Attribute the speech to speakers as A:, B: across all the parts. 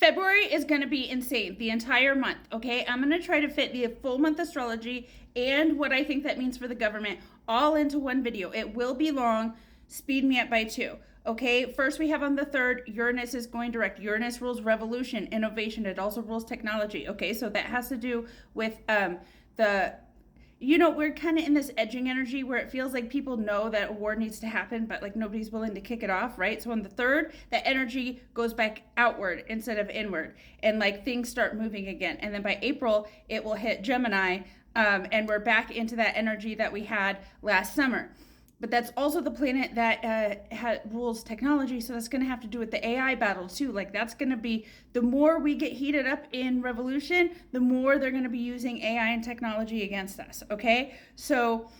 A: February is going to be insane the entire month, okay? I'm going to try to fit the full month astrology and what I think that means for the government all into one video. It will be long. Speed me up by 2. Okay, first we have on the 3rd, Uranus is going direct. Uranus rules revolution, innovation. It also rules technology. Okay, so that has to do with we're kind of in this edging energy where it feels like people know that a war needs to happen, but like nobody's willing to kick it off, right? So on the 3rd, that energy goes back outward instead of inward, and like things start moving again. And then by April, it will hit Gemini, and we're back into that energy that we had last summer. But that's also the planet that rules technology, so that's going to have to do with the AI battle too. Like that's going to be, the more we get heated up in revolution, the more they're going to be using AI and technology against us, okay? So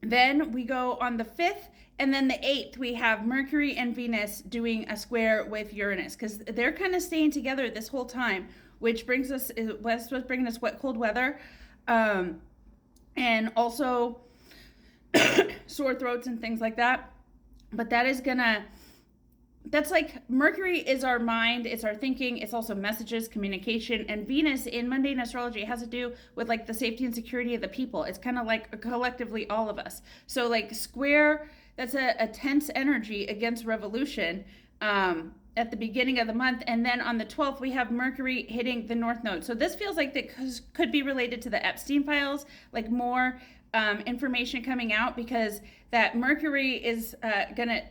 A: then we go on the 5th, and then the 8th, we have Mercury and Venus doing a square with Uranus, because they're kind of staying together this whole time, which brings us, what's bringing us wet, cold weather, and also sore throats and things like that. But that's like, Mercury is our mind, it's our thinking, it's also messages, communication, and Venus in mundane astrology has to do with like the safety and security of the people. It's kind of like collectively all of us. So like square, that's a tense energy against revolution at the beginning of the month. And then on the 12th, we have Mercury hitting the North Node. So this feels like that could be related to the Epstein files, like more information coming out, because that Mercury is gonna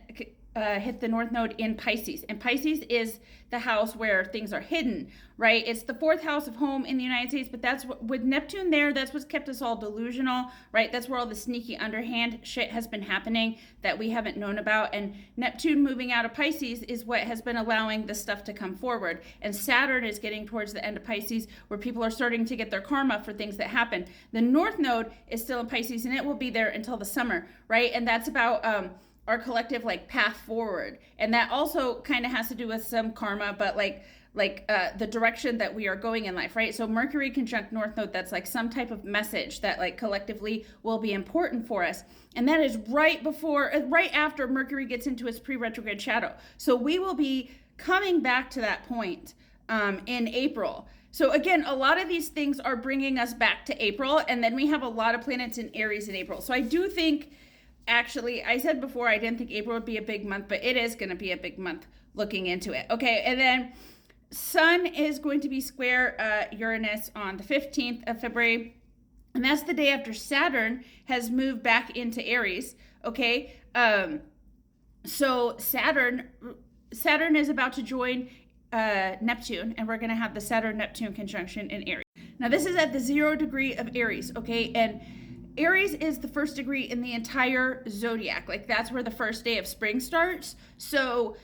A: hit the North Node in Pisces, and Pisces is the house where things are hidden, right? It's the 4th house of home in the United States, but that's what, with Neptune there, that's what's kept us all delusional, right? That's where all the sneaky underhand shit has been happening that we haven't known about. And Neptune moving out of Pisces is what has been allowing this stuff to come forward. And Saturn is getting towards the end of Pisces, where people are starting to get their karma for things that happen. The North Node is still in Pisces, and it will be there until the summer, right? And that's about our collective like path forward, and that also kind of has to do with some karma, but like the direction that we are going in life, right? So Mercury conjunct North Node, that's like some type of message that like collectively will be important for us, and that is right after Mercury gets into its pre-retrograde shadow. So we will be coming back to that point in April. So again, a lot of these things are bringing us back to April, and then we have a lot of planets in Aries in April. So I do think, actually, I said before I didn't think April would be a big month, but it is going to be a big month looking into it. Okay, and then Sun is going to be square Uranus on the 15th of February, and that's the day after Saturn has moved back into Aries, okay? So Saturn is about to join Neptune, and we're going to have the Saturn-Neptune conjunction in Aries. Now, this is at the 0 degree of Aries, okay? And Aries is the 1st degree in the entire zodiac. Like that's where the first day of spring starts. So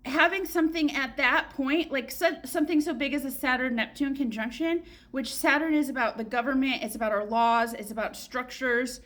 A: having something at that point, like something so big as a Saturn-Neptune conjunction, which Saturn is about the government, it's about our laws, it's about structures,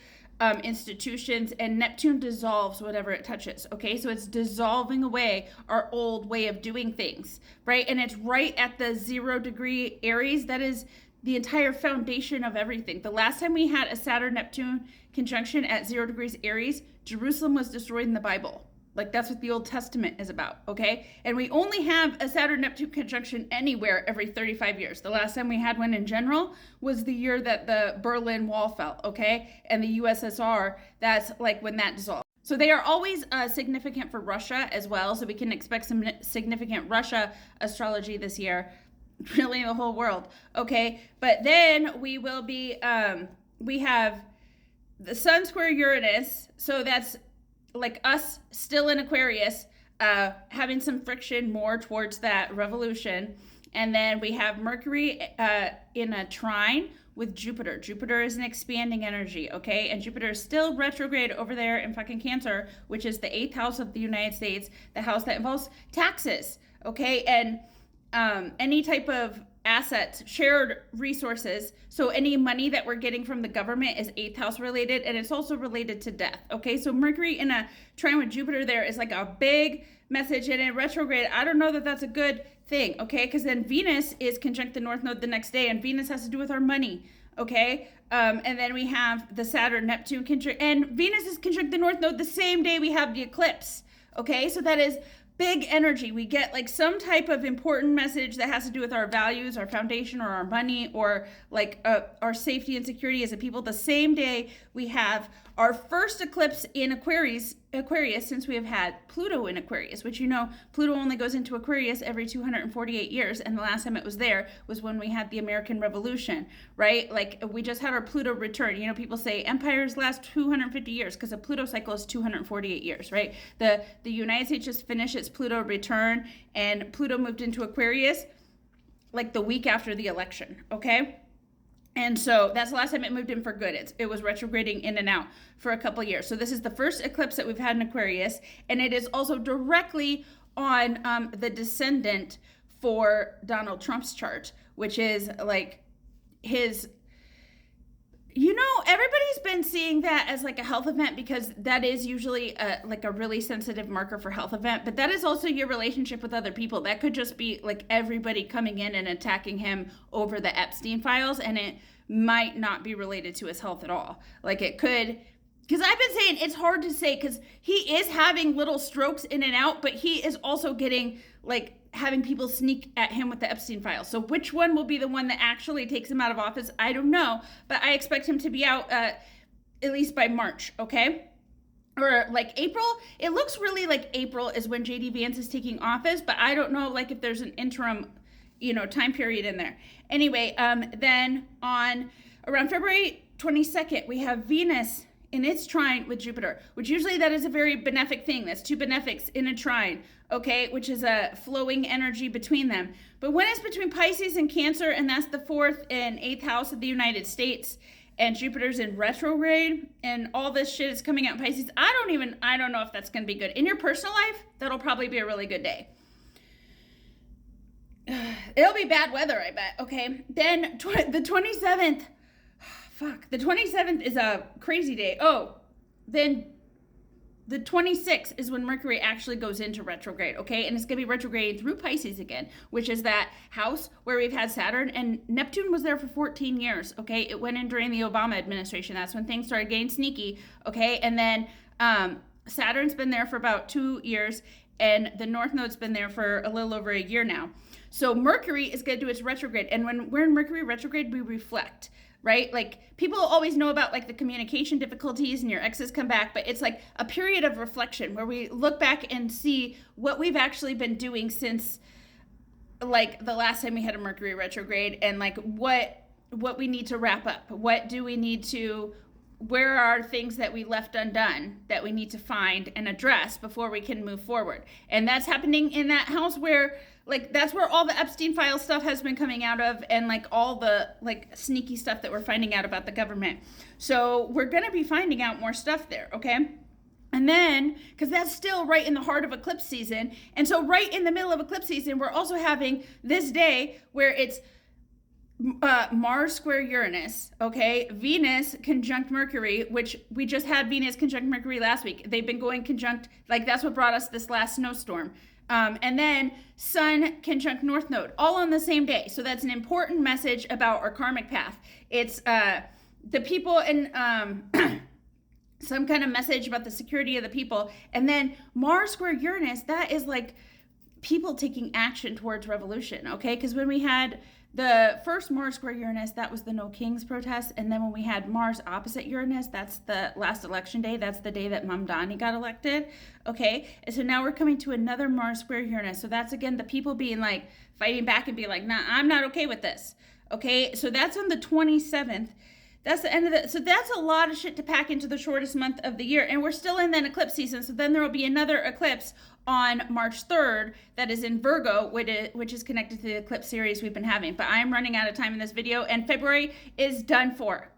A: institutions, and Neptune dissolves whatever it touches, okay? So it's dissolving away our old way of doing things, right? And it's right at the 0 degree Aries. That is the entire foundation of everything. The last time we had a Saturn-Neptune conjunction at 0 degrees Aries, Jerusalem was destroyed in the Bible. Like that's what the Old Testament is about, okay? And we only have a Saturn-Neptune conjunction anywhere every 35 years. The last time we had one in general was the year that the Berlin Wall fell, okay? And the USSR, that's like when that dissolved. So they are always significant for Russia as well, so we can expect some significant Russia astrology this year. Really the whole world, okay? But then we will be we have the Sun square Uranus, so that's like us still in Aquarius, having some friction more towards that revolution. And then we have Mercury in a trine with Jupiter. Jupiter is an expanding energy, okay? And Jupiter is still retrograde over there in fucking Cancer, which is the 8th house of the United States, the house that involves taxes, okay? And any type of assets, shared resources. So any money that we're getting from the government is 8th house related, and it's also related to death. Okay, so Mercury in a trine with Jupiter there is like a big message, and in retrograde, I don't know that that's a good thing, okay? Because then Venus is conjunct the North Node the next day, and Venus has to do with our money, okay? And then we have the Saturn-Neptune conjunct, and Venus is conjunct the North Node the same day we have the eclipse, okay? So that is big energy. We get like some type of important message that has to do with our values, our foundation, or our money, or like our safety and security as a people. The same day we have our first eclipse in Aquarius since we have had Pluto in Aquarius, which, you know, Pluto only goes into Aquarius every 248 years. And the last time it was there was when we had the American Revolution, right? Like we just had our Pluto return. You know, people say empires last 250 years because a Pluto cycle is 248 years, right? The United States just finished its Pluto return, and Pluto moved into Aquarius like the week after the election, okay? And so that's the last time it moved in for good. It was retrograding in and out for a couple years. So this is the first eclipse that we've had in Aquarius, and it is also directly on the descendant for Donald Trump's chart, which is like his, you know, everybody's been seeing that as like a health event because that is usually like a really sensitive marker for health event, but that is also your relationship with other people. That could just be like everybody coming in and attacking him over the Epstein files, and it might not be related to his health at all. Like it could, because I've been saying it's hard to say because he is having little strokes in and out, but he is also getting like having people sneak at him with the Epstein files. So which one will be the one that actually takes him out of office? I don't know, but I expect him to be out at least by March, okay? Or like April. It looks really like April is when J.D. Vance is taking office, but I don't know like if there's an interim, you know, time period in there. Anyway, then on around February 22nd, we have Venus in its trine with Jupiter, which usually that is a very benefic thing. That's two benefics in a trine, okay, which is a flowing energy between them. But when it's between Pisces and Cancer, and that's the 4th and 8th house of the United States, and Jupiter's in retrograde, and all this shit is coming out in Pisces, I don't know if that's going to be good. In your personal life, that'll probably be a really good day. It'll be bad weather, I bet, okay? Then the 27th, the 27th is a crazy day. Oh, then the 26th is when Mercury actually goes into retrograde, okay? And it's going to be retrograding through Pisces again, which is that house where we've had Saturn, and Neptune was there for 14 years, okay? It went in during the Obama administration. That's when things started getting sneaky, okay? And then Saturn's been there for about 2 years, and the North Node's been there for a little over a year now. So Mercury is going to do its retrograde, and when we're in Mercury retrograde, we reflect, right? Like people always know about like the communication difficulties and your exes come back, but it's like a period of reflection where we look back and see what we've actually been doing since like the last time we had a Mercury retrograde, and like what we need to wrap up. What do we need to, where are things that we left undone that we need to find and address before we can move forward? And that's happening in that house where like that's where all the Epstein file stuff has been coming out of, and like all the like sneaky stuff that we're finding out about the government. So we're going to be finding out more stuff there, okay? And then, because that's still right in the heart of eclipse season, and so right in the middle of eclipse season, we're also having this day where it's Mars square Uranus, okay? Venus conjunct Mercury, which we just had Venus conjunct Mercury last week. They've been going conjunct, like that's what brought us this last snowstorm. And then Sun conjunct North Node, all on the same day. So that's an important message about our karmic path. It's the people and some kind of message about the security of the people. And then Mars square Uranus, that is like people taking action towards revolution, okay? Because when we had the first Mars square Uranus, that was the No Kings protest. And then when we had Mars opposite Uranus, that's the last election day. That's the day that Mamdani got elected. Okay. And so now we're coming to another Mars square Uranus. So that's again, the people being like fighting back and being like, nah, I'm not okay with this. Okay. So that's on the 27th. That's the end of the, so that's a lot of shit to pack into the shortest month of the year. And we're still in that eclipse season. So then there will be another eclipse on March 3rd that is in Virgo, which is connected to the eclipse series we've been having. But I'm running out of time in this video, and February is done for.